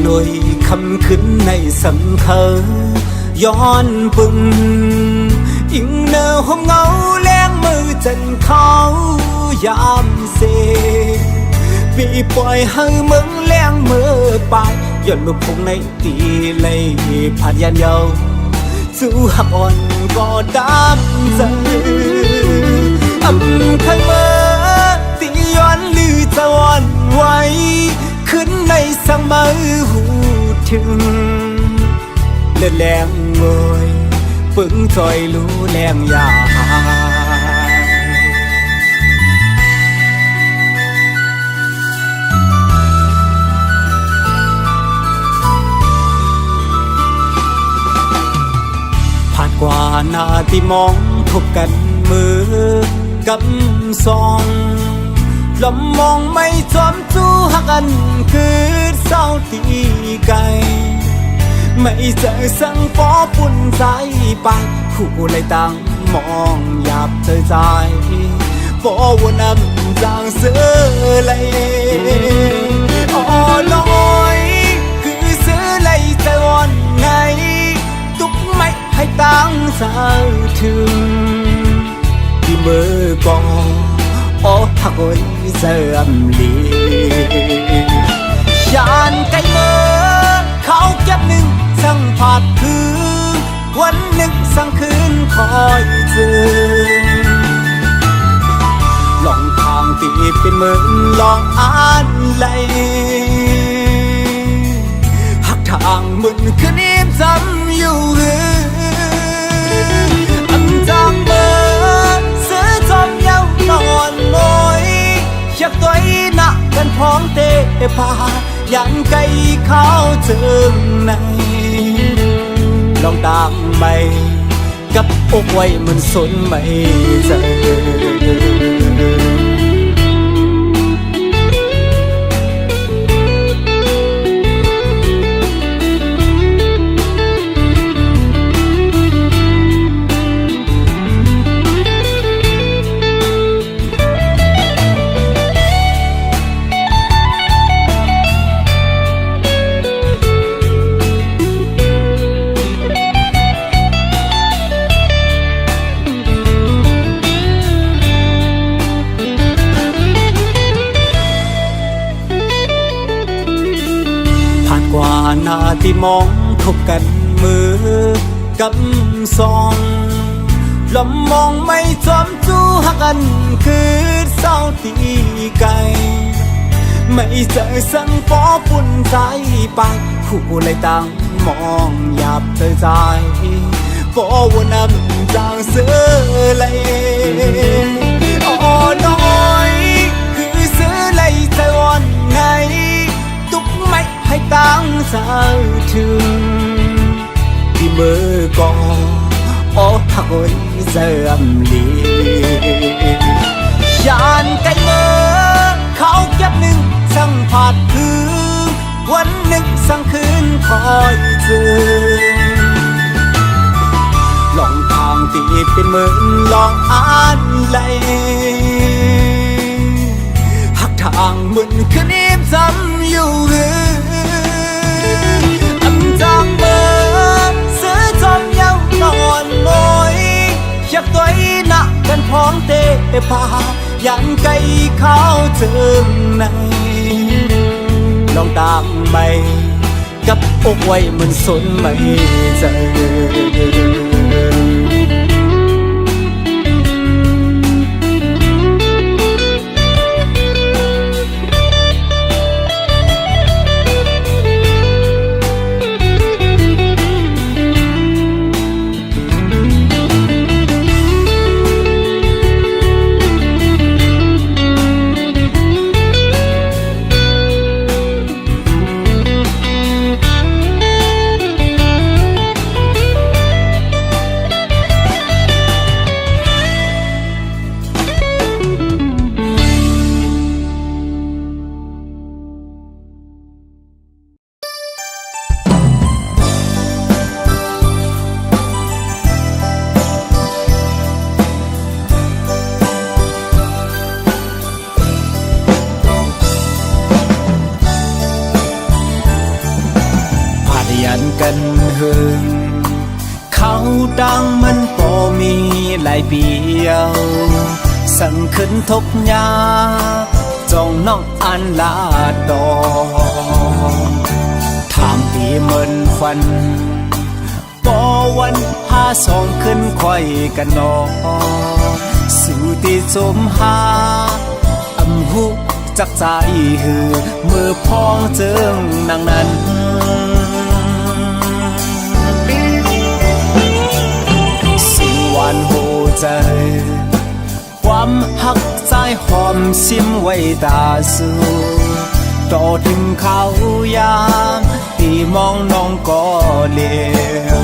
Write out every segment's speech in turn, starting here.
ลอยคำขึ้นในสังเคย้อนปึงอิงเนอห้องเงาแรงมือจันเขายามเซปีปล่อยให้มึงแรงมือไปย้อนมือพงในตีเลยผ่านยันเยาสู้หับอ่อนก็ดำใจข้างเมื่อตีย้อนลือจะอ่อนไหวขึ้นในสังมือหูถึงเลือดแรงเมื่อยปึงจอยรู้แรงยาผ่านกว่านาที่มองพบกันมือกำซองลมมองไม่จอมจู้หักกันคือเศร้าตีไกลไม่เจอสังฟอปุ่นใจไปคู่เลยตั้งมองหยาบเธอใจปอวนำจางเสือเลยอ๋อลอยคือเสือเลยใจอ่อนไงตุกไม่ให้ตั้งสาวถึงที่มือกอโอ้หักโอยเสื่อมลียานไกลเมื่อเขาเก็บหนึ่งสั่งผาดคือวันหนึ่งสั่งคืนคอยเจอลองทางตีเป็นเหมือนลองอ่านเลยหักทางมึนคืนนี้จำอยู่จางเบอซื้อจอมเย้านอนลอยอยากตัวหนักกันพร้อมเตะพายันไกลเขาเจิมในลองตามไปกับอกไว้มันสนไม่เจอกว่านาที่มองพบกันมือกำซองลมมองไม่จอมจู้หักกันคือเศร้าตีไกลไม่เจอสังฟอปุ่นใจไปคู่เลยตั้งมองหยาบเธอใจปอวนำจางเสือเลยอ๋อน้อยคือเสือเลยใจอ่อนไงตุกไม่ให้ตั้งสาวถึงที่มือกอโอ้หักโอยเสื่อมลียานไกลเมื่อเขาเก็บหนึ่งสั่งผาดคือวันหนึ่งสั่งคืนคอยเจอลองทางตีเป็นเหมือนลองอ่านเลยหักทางมึนคืนนี้จำอยู่จางเบอซื้อจอมเย้านอนลอยอยากตัวหนักกันพร้อมเตะพายันไกลเขาเจิมในลองตามไปกับอกไว้มันสนไม่เจอ กันหึงเขาดังมันบ่มีหลายเปียวสั่งขึ้นทบยาจองน้องอันลาดองถามปีเหมือนฟันบ่วันหาสองขึ้นค่อยกันนอสู่ที่สมหาอำหุจักใจหือมือพ้องเจิงนางนั้นสิ่งหวานหูใจความหักใจหอมซิมไว้ตาสู่ต่อถึงเขายามที่มองน้องก็เลว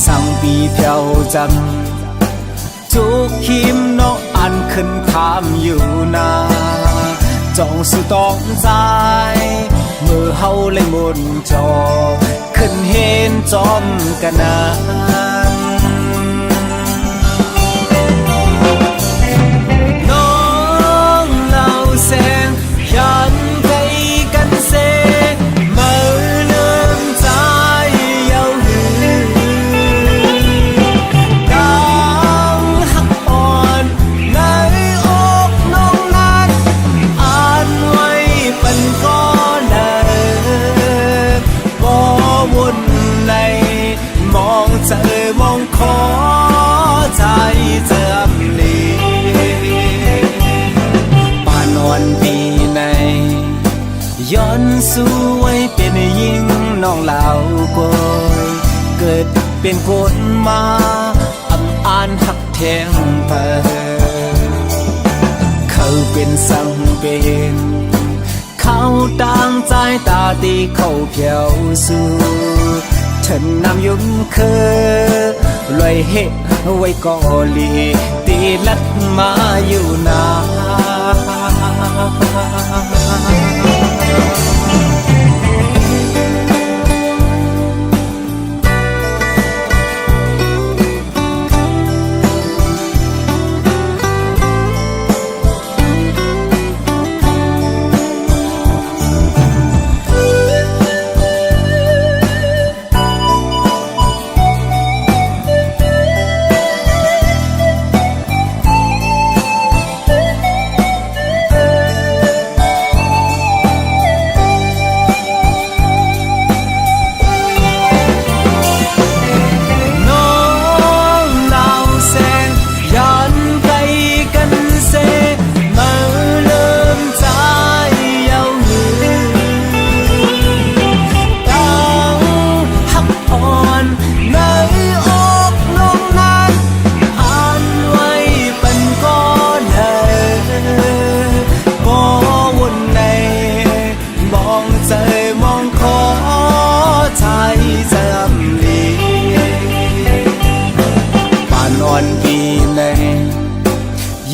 สั่งปีเพียวจำจุกหิมน้องอันขึ้นคามอยู่นาจองสุตองใจเมื่อเฮาเลยมุนจอขึ้นเห็นจอมกันนาน้องเล่าแสงยันไกลกันเสเมื่อเลื่อมใจเย้าหือดังหักอ่อนในอกน้องนั้นอ่านไว้เป็นก้อนบ่วุ่นในมองเจอมองขอใจเจิมลีป่านวันปีในย้อนสู้ไว้เป็นยิ่งน้องเหล่าโกยเกิดเป็นคนมาอำอ่านหักแทงเปิดเขาเป็นสังเป็นเขาต่างใจตาตีเขาเพียวสู่ฉันนำยุ่มเคอลอยเหตุไว้ก่อลีตีลัดมาอยู่นา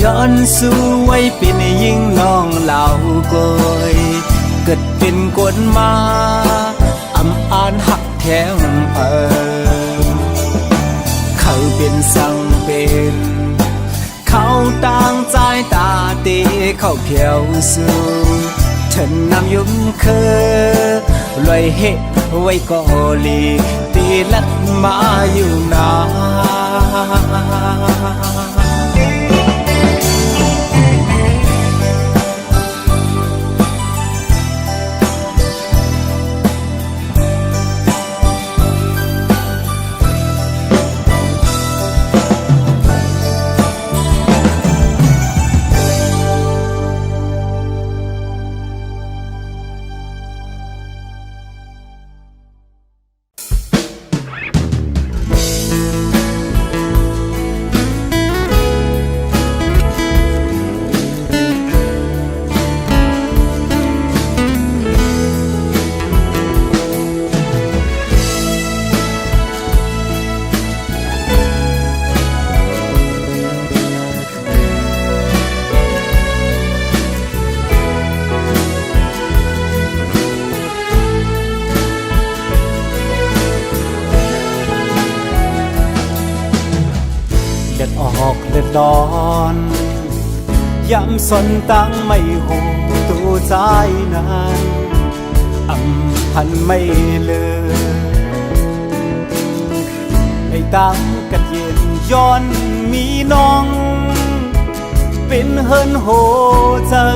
ย้อนสู้ไว้เป็นยิ่งน้องเหล่าโกยเกิดเป็นคนมาอำอ่านหักแทงเปิงเขาเป็นสังเป็นเขาต่างใจตาตีเขาเพียวสู้ฉันนำยุ่มเคอลอยเหตุไว้ก่อลีตีลัดมาอยู่นาเดือดร้อนย้ำสนตั้งไม่หูตัวใจนั้น อำพันไม่เลือไอ้ตามกันเย็นย้อนมีน้องเป็นเฮินโหเจอ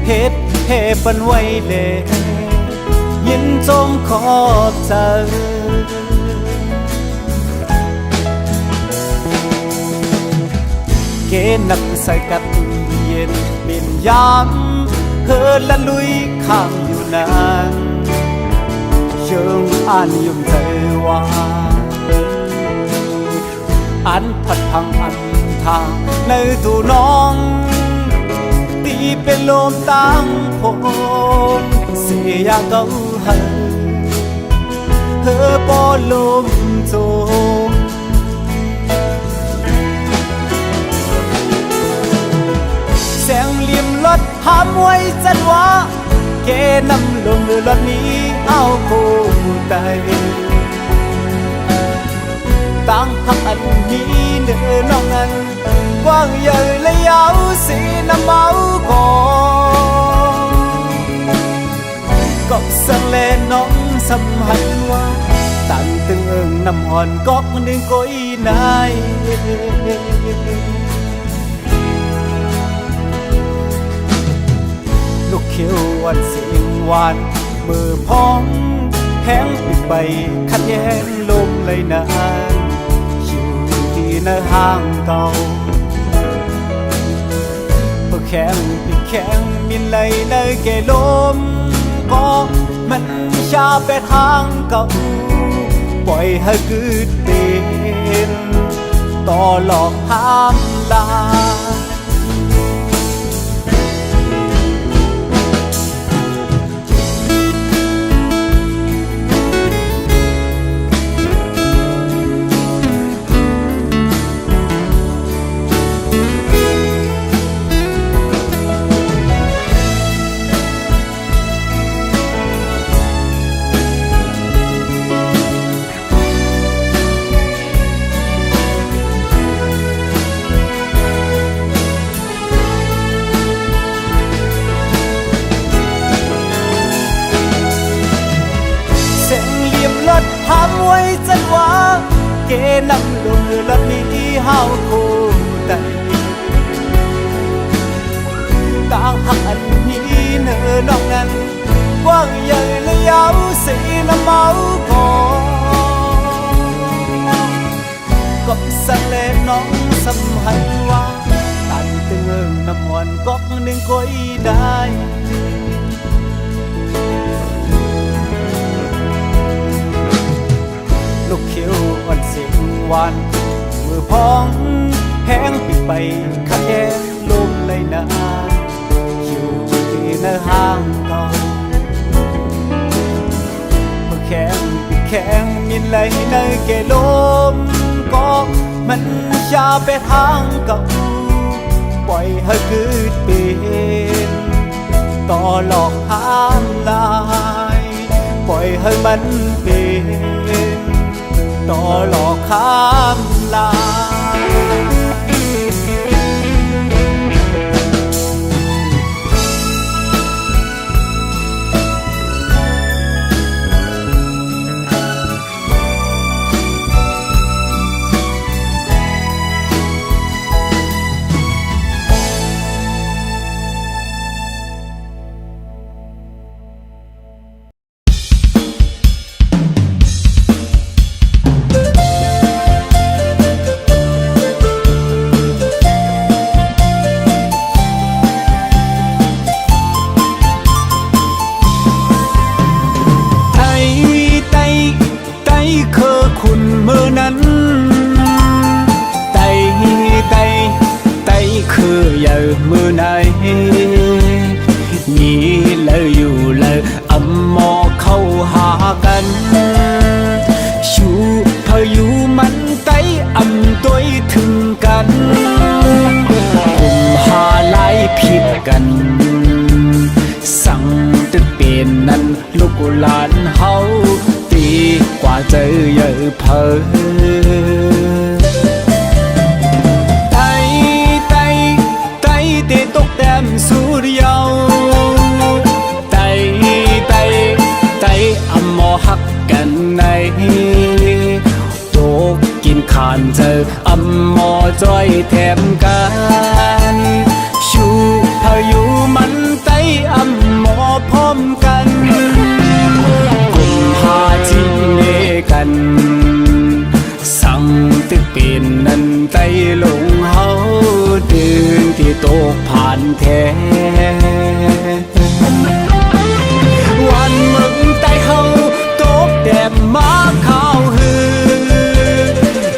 เฮ็ดให้ปันไว้เลยินจมขอบเจอเกนักใส่กัดเย็นเป็นยามเฮินละลุยข้างอยู่นานเชิงอ่านยุ่มเธอว่าอันผัดพังอันทางในตูน้องตีเป็นลมตั้งผมเสียเก่าหันเธอปอลมโจมแสงเหลี่ยมรถห้ามไว้จันว่าเกนำลงรถนี้เอาคู่ใจตั้งหักอันนี้เนื้อน้องนั้นกว้างใหญ่และยาวสีน้ำเมาก่อนก็สังเลน้องสำหันว่าตั้งตึงเอิงน้ำอ่อนก็หนึ่งก้อยนายลูกเขียววันเสียงหวานมือพองแห้งปิดใบขัดแย้งลมเลยนานอยู่ที่ในห้างเก่าเพื่อแข็งปิดแข็งมินเลยในเกลมก็มันชาไปทางเก่าปล่อยให้กึดเป็นต่อหลอกห้ามลาห้ามไว้จันว่าเกนำลงรถนี้เฮาคู่ใจต่างหักอันนี้เนื้อน้องนั้นกว้างใหญ่และยาวสีน้ำเมาก่อนก็สั่งเล่นน้องสำหันว่าตันตึงเอิงน้ำมันก็หนึ่งก้อยได้ลูกเขียววันเสียงหวานมือพองแห้งปิดไปขัดแย้งลมเลยนานอยู่ที่ในห้างเก่าเมื่อแข็งปิดแข็งมินเลยในเกลมก็มันชาไปทางเก่าปล่อยให้กึดเป็นต่อหลอกห้ามลายปล่อยให้มันเป็นต่อหลอกข้ามลามือไหนนี่เลยอยู่เลยอำมอเข้าหากันชูพายุมันไตอำตัวถึงกันคุมหาไล่ผิดกันสั่งตึกเป็นนั้นลูกหลานเฮาตีกว่าเจอเยอะเพอตกแต้มสุริยาวไต่ จ้อยแถมกันชูพายุมันไต้อำหมอพร้อมกันกุมภาจีเนกันสั่งตึกเป็นนั้นไต้ลงเฮาเดินที่โตกผ่านแท้วันมึงไต้เฮาโตกแดดมาข้าวหือ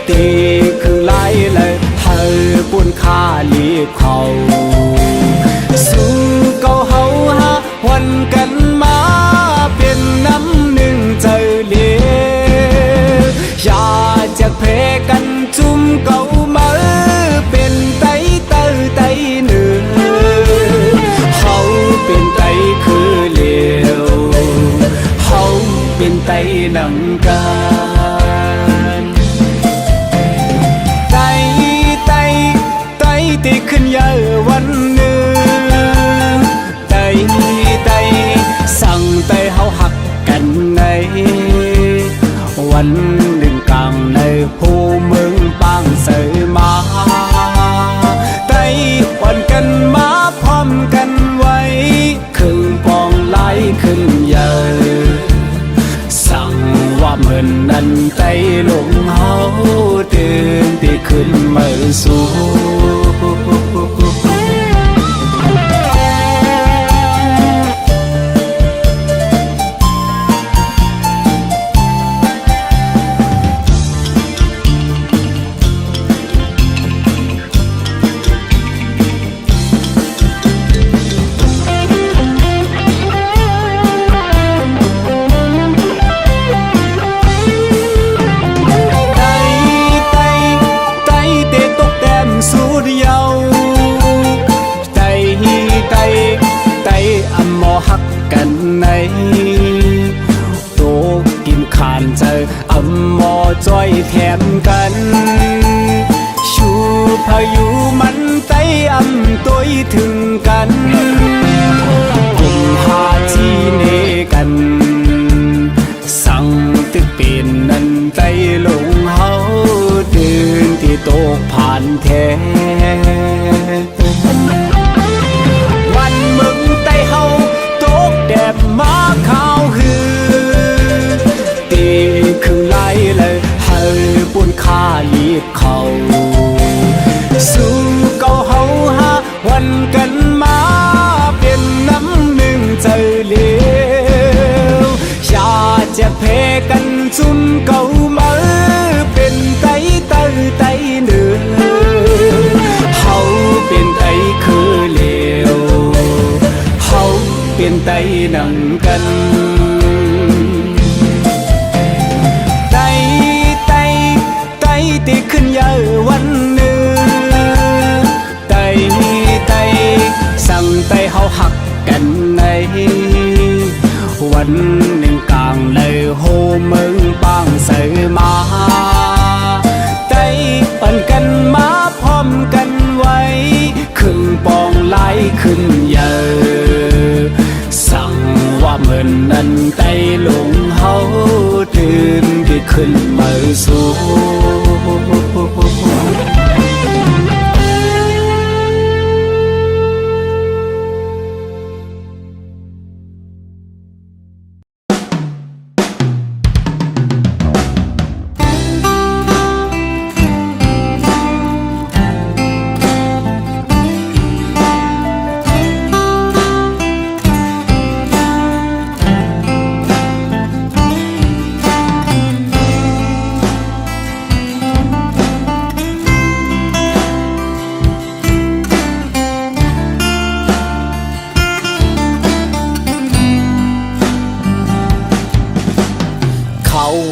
ตีคือไล่เลยเฮาปุ่นค่าลีบเขาสู้เก่าเฮาหาวันกันมาเป็นน้ำหนึ่งใจเลี้ยอย่าจะเพกันจุ่มเก่ามาเป็นไตเตอไตหนึ่งเขาเป็นไตคือเลี้ยวเขาเป็นไตหนังกันไตตีขึ้นเยอะวันหนึ่งไตสั่งไตเฮาหักกันในวันหนึ่งกลางในผู้เมืองปางเสยมาไตวันกันมาพร้อมกันไว้ขึ้นปองไหลขึ้นเยอะสั่งว่าเหมือนนั้นไตลงเฮาเดินที่ขึ้นมาสู่ จ้อยแถมกันชูพายุมันไต้อำตัวถึงกันกุมภาจีเนกันสั่งตึกเป็นนั้นไต้ลงเฮาเดินที่โตกผ่านแท้วันมึงไต้เฮาโตกแดดมาข้าวหือตีคือไล่เลยปุ่นค่าลีบเขาสู้เก่าเฮาหาวันกันมาเป็นน้ำหนึ่งใจเลี้ยวอย่าจะเพกันจุ่มเก่ามาเป็นไตเตอไตเนื้อเฮาเป็นไตคือเลี้ยวเฮาเป็นไตหนังกันตีขึ้นเยอะวันหนึ่งไตสั่งไตเฮาหักกันในวันหนึ่งกลางเลยโฮเมืองปางเสยมาไตปั่นกันมาพร้อมกันไว้ขึ้นปองไหลขึ้นเยอะสั่งว่าเหมือนนั้นไตลงเฮาตื่นที่ขึ้นมาสู่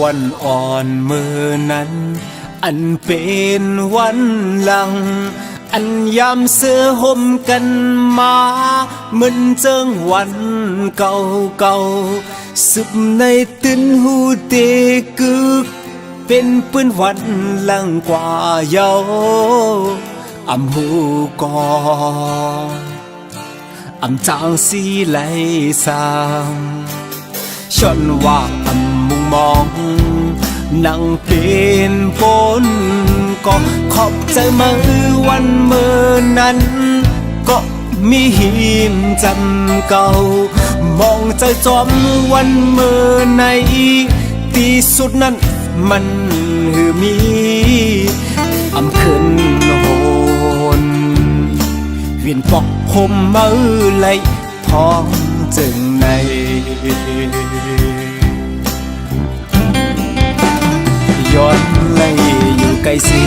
วันอ่อนมือนั้นอันเป็นวันหลังอันยามเสื้อห่มกันมาเหมือนเจิงวันเก่าเก่าสุบในตื่นหูเตกึกเป็นปืนวันหลังกว่าเยาอำหูกอนอำจางสีไหลสางชนว่าอำมุงมอง นั่งเป็นปนก็ขอบใจมือวันมือนั้นก็มีหิมจำเก่ามองใจจอมวันมือในที่สุดนั้นมันหือมีอำขึ้นโหนเวียนปอกหมมือไหลท้องจึงในย้อนไหลอยู่ไกลสี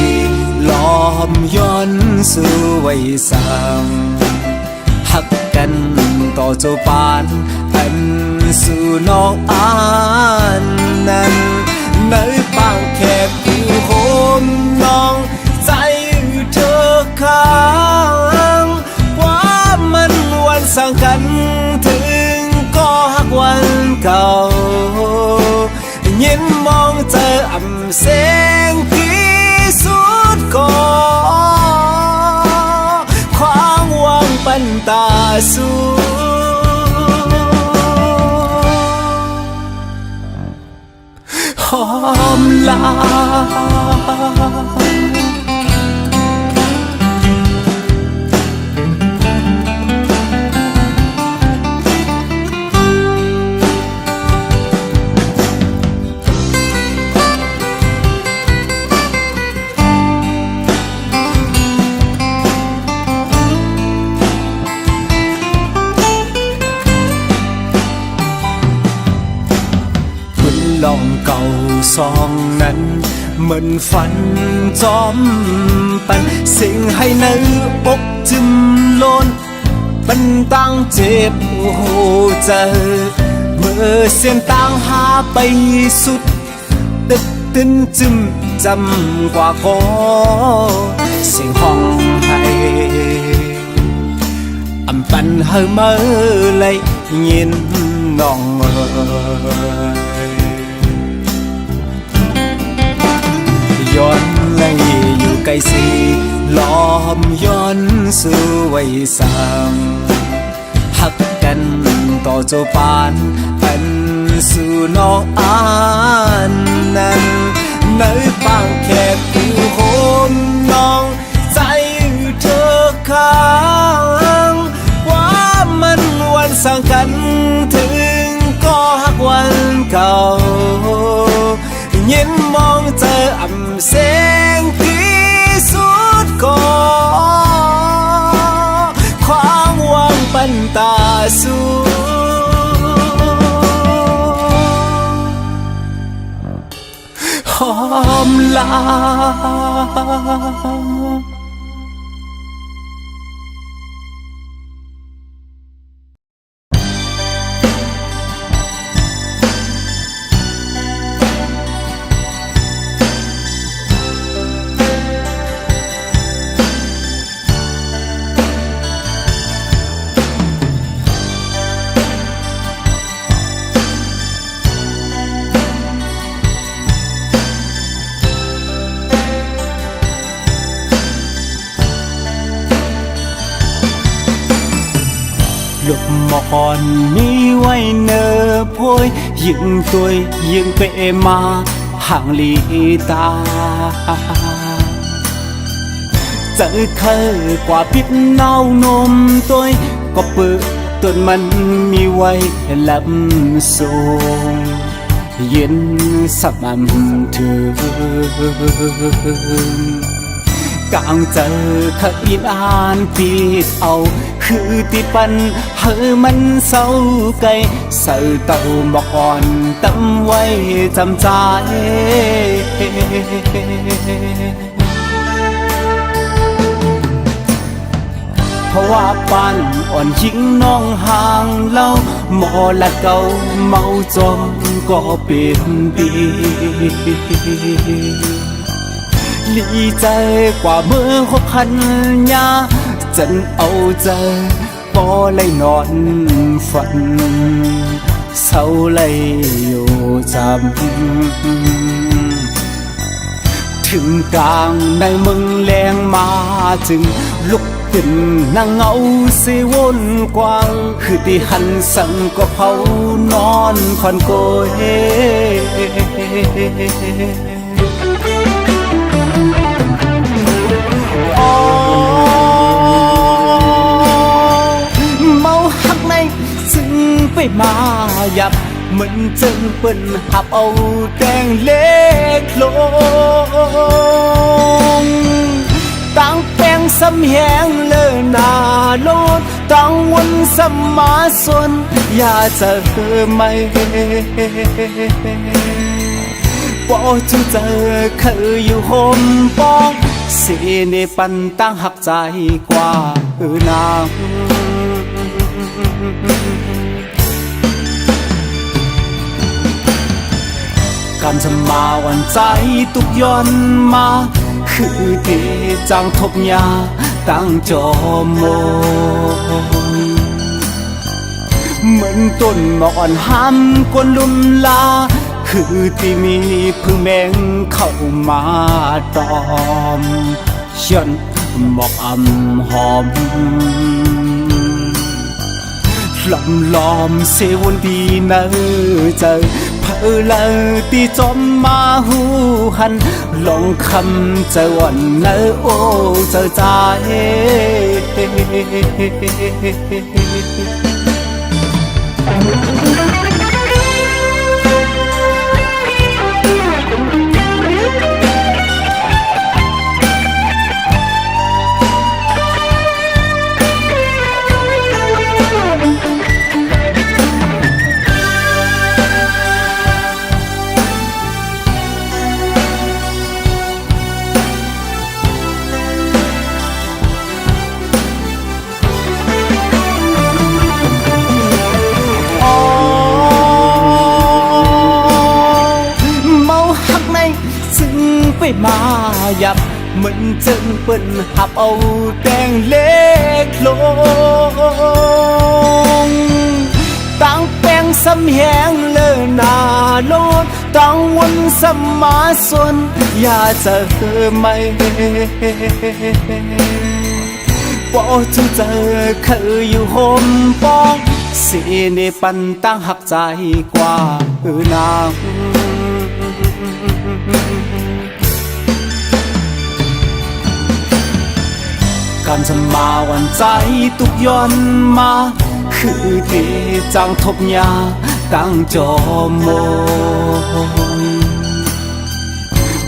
ล้อมย้อนสู่ไว้สั่งหักกันต่อเจ้าปานอันสู่น้องอานนั้นในปางแคบอยู่โหมน้องใจเธอค้างว่ามันวันสั่งกันถึงก็หักวันเก่ายินมองเจออ่ำแสงที่สุดก็ความหวังปันตาสู่หอมลาลองเก่าซองนั้นเหมือนฝันจอมปันสิ่งให้ในอกจึมโลนปันตั้งเจ็บโหเจอเมื่อเสียงต่างหาไปสุดตึกตึนจึมจำกว่าก็เสียงห้องให้อำปันเฮอเมื่อเลยยินน้องย้อนไหลอยู่ไกลสีล้อมย้อนสู่ไว้สั่งหักกันต่อเจ้าปานอันสู่น้องอานนั้นในปางแคบอยู่โหมน้องใจเธอค้างว่ามันวันสั่งกันถึงก็หักวันเก่ายินมองเจออ่ำแสงที่สุดก็ความหวังปันตาสู่หอมลาlục mòn mi quay nơ phôi những tôi những bệ mà hàng ly ta chẳng khơi quả biết nao nôm tôi có bự tuần mình mi quay lắm sông yên sắp âm thương càngเจอขยินอ่านปีดเอาคือติดปันเฮอมันเศร้าไกลใส่เต่าบอกอ่อนตั้มไว้จำใจเพราะว่าปันอ่อนยิ่งน้องห่างเล่าหมอละเก่าเมาจมก็เป็นปีลีใจกว่าเมื่อคบคันยาจันเอาใจพอเลยนอนฝันเศร้าเลยอยู่จำถึงกลางในมึงแรงมาจึงลุก เป็นนางเงาสิวนกว้างคือที่หันสั่งก็เผานอนควันโกยเมาหักในซึ่งไปมาหยับเหมือนจึงเปิ้นหับเอาแดงเล็กลงตั้งแปลงสำแหงเลอหนาโลดตั้งวนสมาสนอย่าจะไม่ปอจูเจอเคยอยู่โฮมปองสิในปันตั้งหักใจกว่านางการจะมาวันใจตุกย้อนมาคือที่จังทบยาตั้งจอมมนเหมือนต้นหมอกอ่อนห้ำกวนลุมลาคือที่มีพึ่งแมงเข้ามาตอมเชิญหมอกอ่ำหอมลำล้อมเสวนดีเนอเจอเพอเลอที่จอมมาหูหันลองคำเจอวันเนอโอเจอใจไปมาหยับเหมือนจึงเปิ้นหับเอาแดงเล็กลงตั้งแปลงสำแหงเลอหนาโลดตั้งวนสมาสนอย่าจะไม่ปอจูเจอเคยอยู่โฮมปองสิในปันตั้งหักใจกว่านางการจะมาวันใจตุกย้อนมาคือที่จังทบยาตั้งจอมน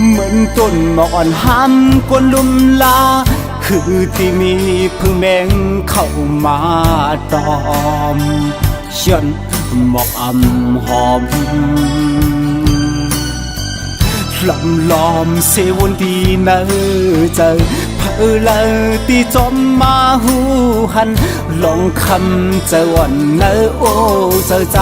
เหมือนต้นหมอกอ่อนห้ำกวนลุมลาคือที่มีพึ่งแมงเข้ามาตอมเชิญหมอกอ่ำหอมลำล้อมเสวนดีเนอเจอเพอเลอที่จอมมาหูหันลองคำเจอวันเนอโอเจอใจ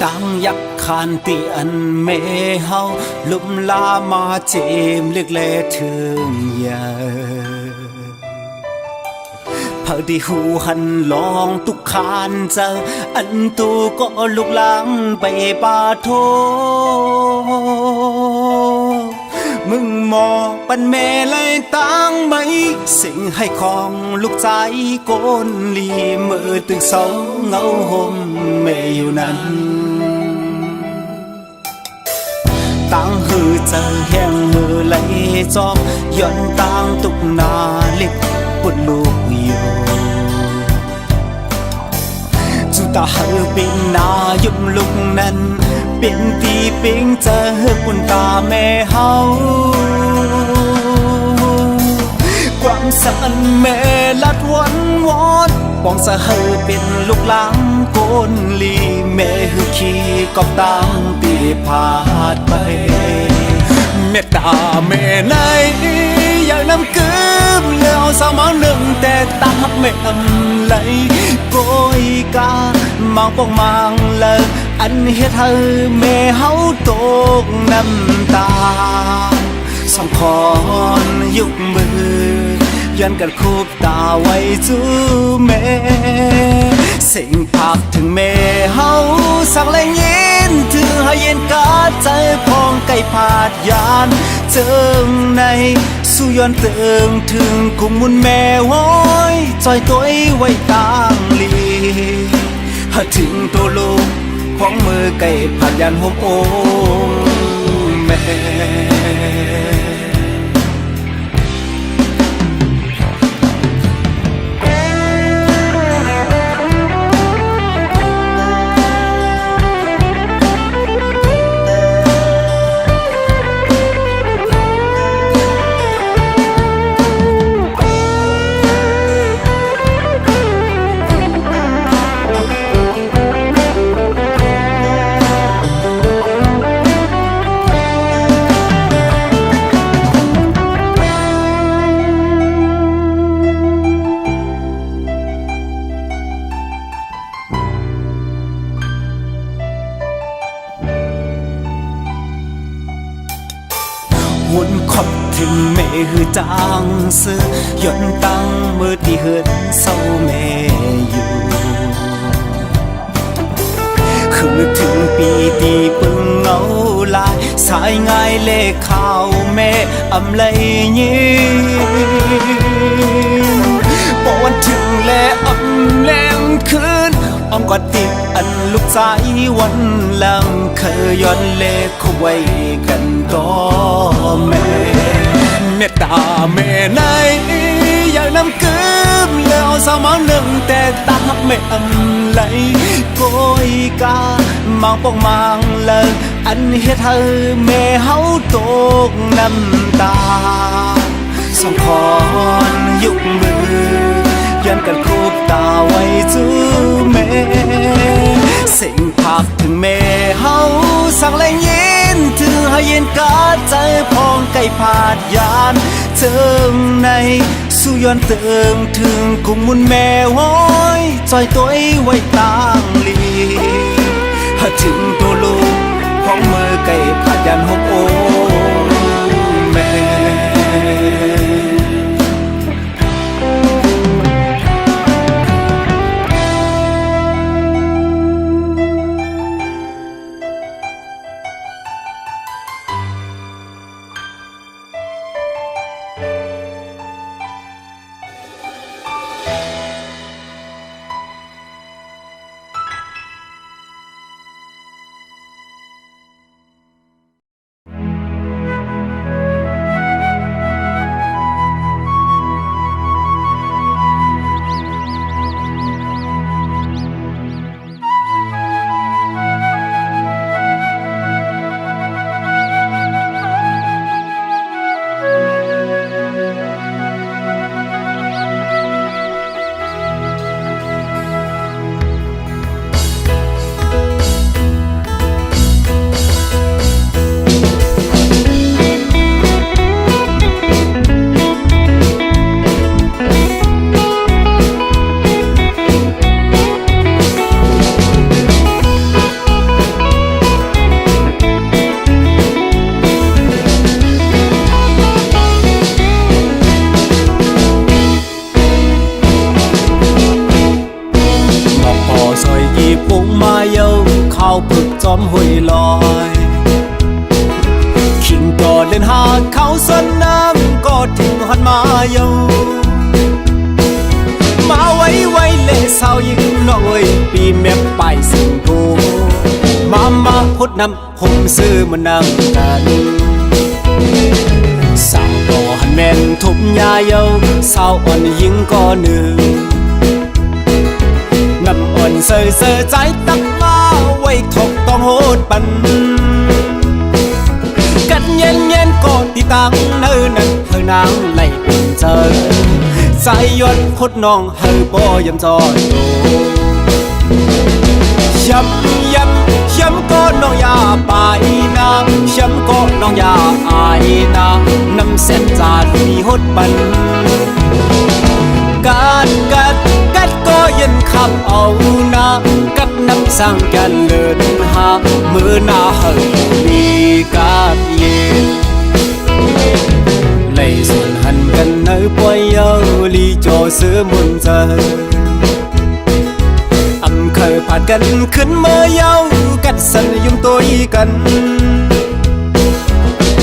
ตั้งยักขานเตียนเมเฮาลุมลามาเจมเล็กเล่ถึงยาพอดีหูหันลองตุกขานเจออันตูก็ลุกลังไปปาโทมึงมองปันเมเลยตั้งไหมสิ่งให้ของลูกใจโกนลีมือตึกเสาเงาห่มเมอยู่นั้นตั้งหือเจอแห้งมือไหลจอกย้อนตั้งตุกนาเล็กปวดลูกอยู่ ตาเป็นนายุบลุกนั้นเป็นตีเป็นเจอปุ่นตาแม่เฮาความสันแม่ลัดวันวอนปองสะเฮอเป็นลูกหลานโกนลีแม่ฮือขี้กอบตามปีพาดไปเมตตาแม่ในอยากนำกึมเลี้ยวสาวมาหนึ่งแต่ตาแม่อำไหลโกยกามังปองมังเลยอันเฮ็ดให้แม่เฮาตกน้ำตาสองคอนยุกมือยันกันคูบตาไว้จูแม่สิ่งพักถึงแม่เฮาสักแรงยินถือให้เย็นกาใจพองไก่ผาดยานเจิงในสู้ย้อนเติงถึงกุมมุนแม่ว้อยจอยตัวไว้ตางลีหาถึงตัวลูกของมือไก่ผาดยานห่มโอแม่หุ่นขอบถึงแม่หือจางเสือย่นตั้งมือที่เหือนเศร้าแม่อยู่คือถึงปีตีปึงเงาลายสายง่ายเลขข่าวแม่อำไลยิงบอกวันถึงแลอำแรงคืนอ้อมกอดติดอันลูกใจวันหลังเคยย้อนเลขเขาไว้กันก็แม่เมตตาแม่ในอยากนำกึมแล้วสาวมาหนึ่งแต่ตาแม่อำไหลโกยกามังปองมังเลยอันเฮ็ดให้แม่เฮาตกน้ำตาสองคอนยุกมือยันกันคูบตาไว้จูแม่สิ่งพักถึงแม่เฮาสั่งแรงยินถือให้เย็นกาใจพองไก่ผาดยานเจิงในสู้ย้อนเติงถึงกุมมุนแม่ว้อยจอยตัวไว้ตางลีหาถึงตัวลูกของมือไก่ผาดยานหกโอแม่ผึกจอมห้วยลอยขิงก็เล่นหาเขาสนน้ำก็ถึงหันมาเยามาไว้เล่สาวยิงน้อยปีแม่ไปสิงโตมาพดน้ำผมซื้อมานั่งกันสาวก็หันแม่นทุบยาเยาสาวอ่อนยิงก็หนึ่งน้ำอ่อน เสือเสือใจตักมาไว้ถกต้องโหดปันกันเย็นเย็นก็ตีตังเนื้อนั้นเธอนางไหลเป็นเจอสายยนคดน้องเฮอบ่ยำจอยโตย้ำย้ำย้ำก็น้องอย่าไปนะย้ำก็น้องอย่าอายนะน้ำเส้นจานมีหดปันกัดก็เย็นขับเอานะกัดน้ำสั่งกันเลินหามือหน้าเฮอมีกัดเย็นเลยส่วนหันกันเนื้อปอยเยาลีโจซื้อมุนเจอเคยผ่านกันขึ้นเมื่อเยากัดสันยุ่มตัวอีกัน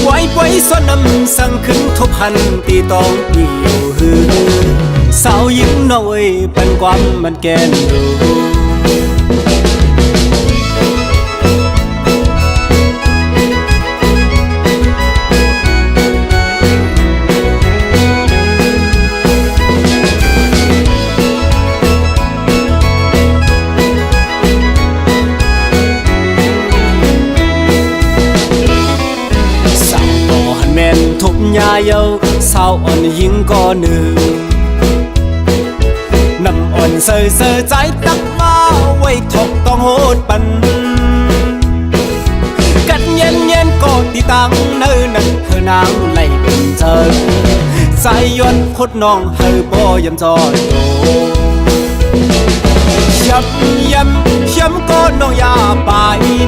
ไว้ส่วนน้ำสั่งขึ้นทบหันตีตองเดียวหือสาวยิ้มน้อยเป็นความมันแกนดูทุบยาเยาสาวอ่อนยิงก็หนึ่งน้ำอ่อนเสือเสือใจตักมาไว้ถกต้องโหดปันกัดเย็นเย็นก็ตีตังเนื้อนั้นเธอนางไหลเป็นเจอสายยนคดน้องเฮอบ่ยำจอยโตย้ำก็น้องอย่าไป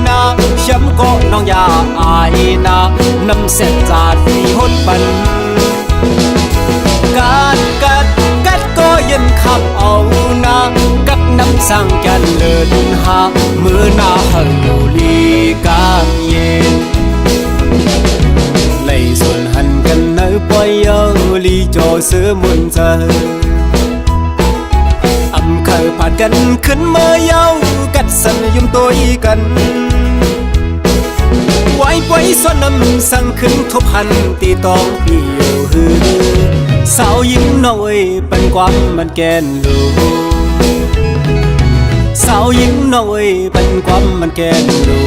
นะย้ำก็น้องอย่าอายนะน้ำเส้นจาดมีหดปันกัดก็เย็นขับเอานะกัดน้ำสั่งกันเลินหามือหน้าเฮออยู่ลีกางเย็นเลยส่วนหันกันเนื้อปอยเยาลีโจซื้อมุนเจอเคยผ่านกันขึ้นเมื่อเยากัดสันยุ่มตัวอีกันไว้ส่วนน้ำสั่งขึ้นทบหันตีตองเดียวหือสาวยิ้มน้อยเป็นความมันแกนลูสาวยิ้มน้อยเป็นความมันแกนลู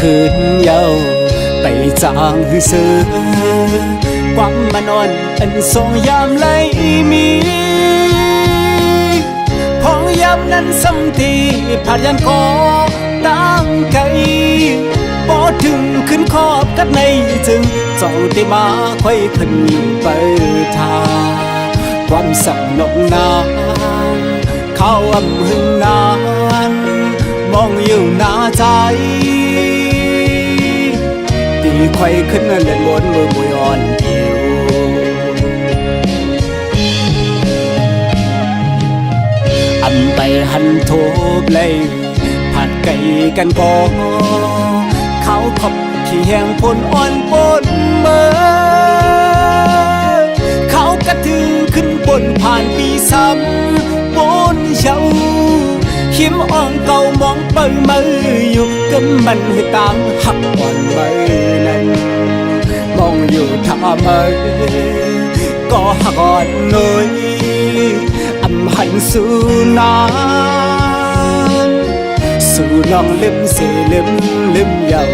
คืนเยาไปจางหือเสือความมันอ่อนอันทรงยามไหลมีของยามนั้นสำทีผ่านยันก็ตั้งไกลพอถึงขึ้นขอบกัดในจึงจ้องได้มาค่อยขึ้นเปิดทางความสับนกนาเข้าอำหึงนานมองอยู่หน้าใจตีไข่ขึ้นเล่นบนมือมวยอ่อนเดียวอันไปหันโทบเลยผัดไก่กันพอเขาขบขี้แห้งปนอ่อนปนเมื่อเขากระถึงขึ้นบนผ่านปีซ้ำบนเช้าขิมอ่องเก่ามองเปิดมืออยู่ก็มันให้ตามหักอ่อนมือนั้นมองอยู่ท่ามือก็หักอ่อนน้อยอำหันสู่นานสู่น้องลืมเสียลืมเยา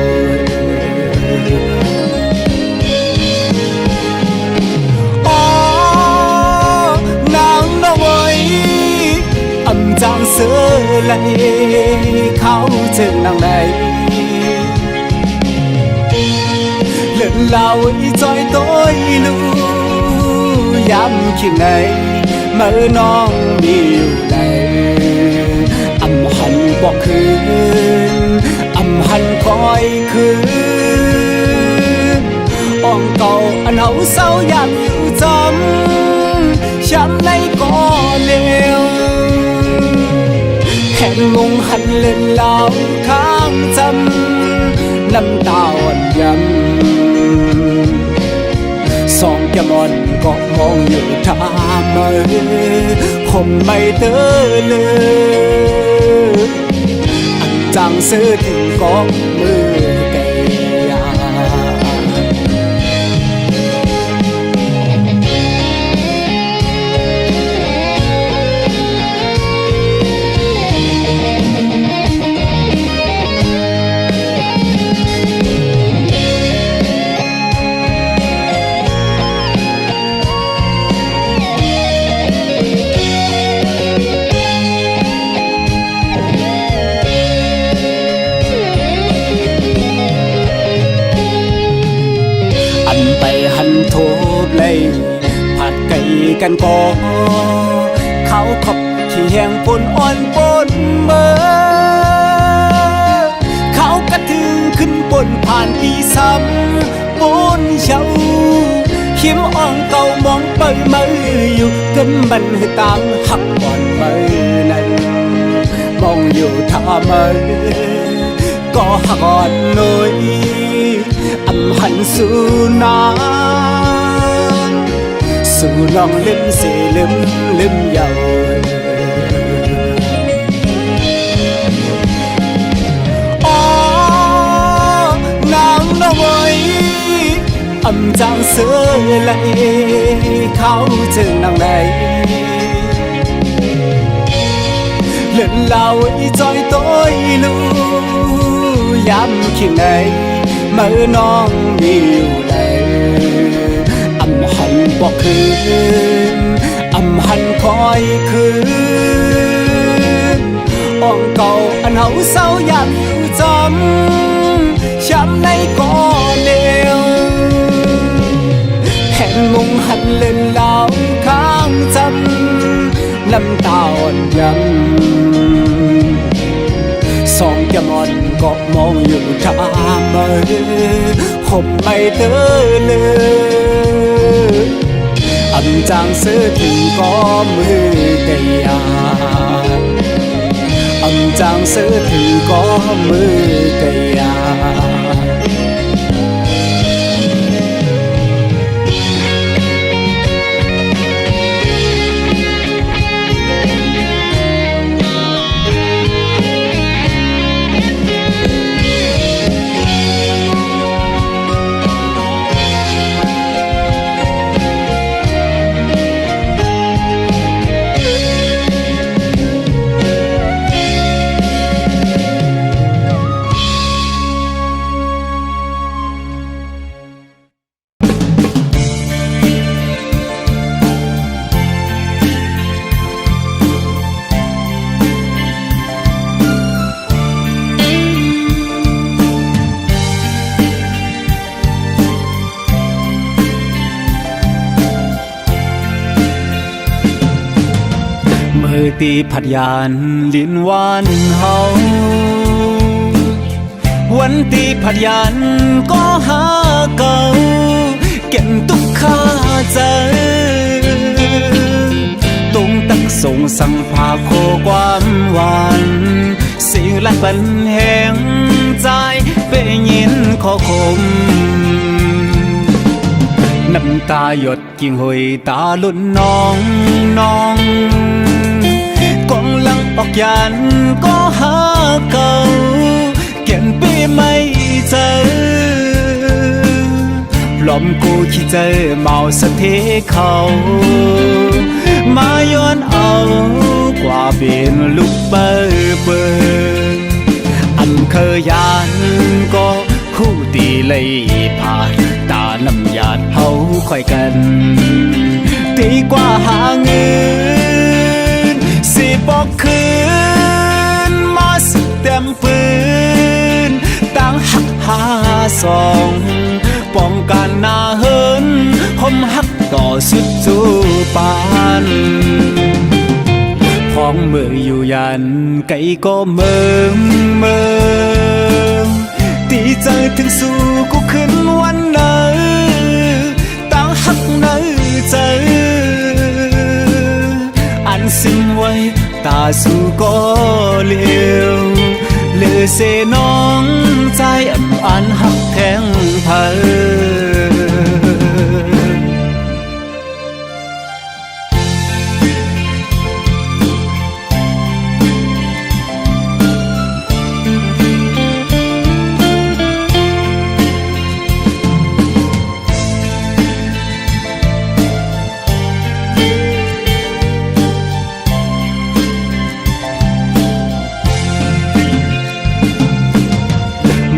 จางเสือไหลเขาจึงนางใดเลื่อนเล่าจอยต้อยลูย้ำคิดในเมื่อน้องมีอยู่ในอำหันบอกคืนอำหันคอยคืนอ่องเก่าอันเอาเศร้าอยากอยู่จำช้ำในก่อเลวแห่งลงหันเล่นเล่าข้างจำน้ำตาอ่อนยำสองแก้มอ่อนก็มองอยู่ทางมือคงไม่เตอเลยอันจางซื้อถึงกองมือแกยาทุบเลยผัดไก่กันก่อเขาขบขี้แห้งปนอ่อนปนเมื่อเขากระถึงขึ้นปนผ่านปีซ้ำปนเช้าขิมอ่องเก่ามองเปิดมืออยู่กันบันให้ตามหักอ่อนมือนั้นมองอยู่ท่ามือก็หักอ่อนหน่อยอำหันสู่น้สู่น้องลืมสิลืมเยาอ๋อนางน้อยอำจางเสือไหลเขาจึงนางใดเลื่อนเล่าจอยต้อยลูย้ำคิดในเมื่อน้องมีอยู่ในอำหันบอกคืนอำหันคอยคืนอ่องเก่าอันเฮาเศร้าอยากอยู่จำช้ำในก่อเลวแห่งงงหันเล่นเล่าข้างจำน้ำตาอ่อนยำสองแก้มอ่อนก็มองอยู่ทางมือคมไม่เตอเลยอำจางซื้อถึงก็มือกะยาอำจางซื้อถึงก็มือกะยาตีผัดยานลิ้นหวานเฮาวันตีผัดยานก็หาเก่าเก็บตุกข้าใจตรงตักส่งสั่งพาโคความหวานสิ่งละปันแห่งใจเป็นยินขอคมน้ำตาหยดกิ่งหอยตาลุ่นน้องกองลังออกยานก็หาเก่าเก็บปีไม่เจอลมกูขี้เจอเมาสะเทเขามาย้อนเอากว่าเปลี่ยนลูกเปิดอำเคยยานก็คู่ตีเลยผ่านตาน้ำยาดเฮาค่อยกันดีกว่าหาเงินสิบอกคืน ปืนต่างหักหาสองป้องกันหน้าเฮินคมหักต่อสุดจูปานพ้องมืออยู่ยันไก่ก็เมืองตีใจถึงสู่กูขึ้นวันไหนต่างหักในใจอันสิ้นไว้ตาสู่ก็เลี้ยวเลือเสน้องใจอันหักแทงเธอ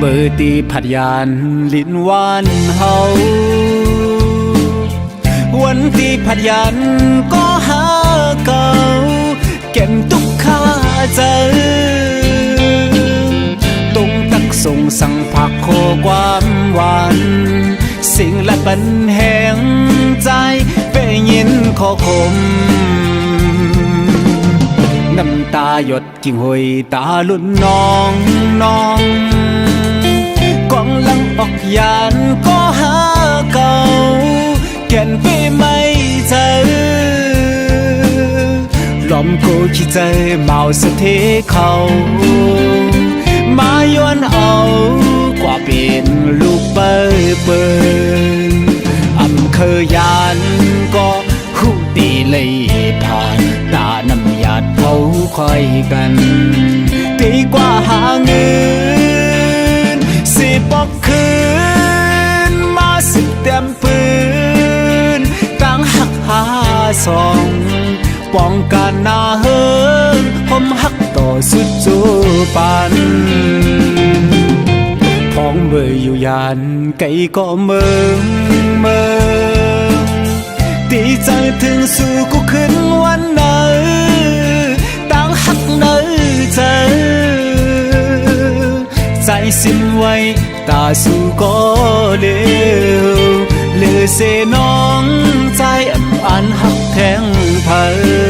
มือตีผัดยานลิ้นวานเฮาวันตีผัดยานก็หาเก่าเก็บทุกข้าเจอตรงตักส่งสั่งผักโคความหวานสิ่งและปัญแห่งใจเปยินขอคมน้ำตาหยดกิ่งหอยตาลุ่นน้องกองลังออกยานก็หาเก่าแก่นปีไม่เจอลมกูขี้เจอเมาสะเทเขามาย้อนเอากว่าเป็นลูกเปิดอำเคยยานก็หูตีเลยผ่านตาน้ำหยาดเขาคอยกันดีกว่าหาเงินสิบอกคืนมาสิเต็มปืนตั้งหักหาสองป้องกันหน้าเฮิงผมหักต่อสุดจูปันพ้องเบื่ออยู่ยานไก่ก็เมืองดีใจถึงสู่กูขึ้นวันไหนตั้งหักในใจใจสิ้นไว้ตาสู่ก็เลี้ยวเลือเสน้องใจอันหักแทงเธอ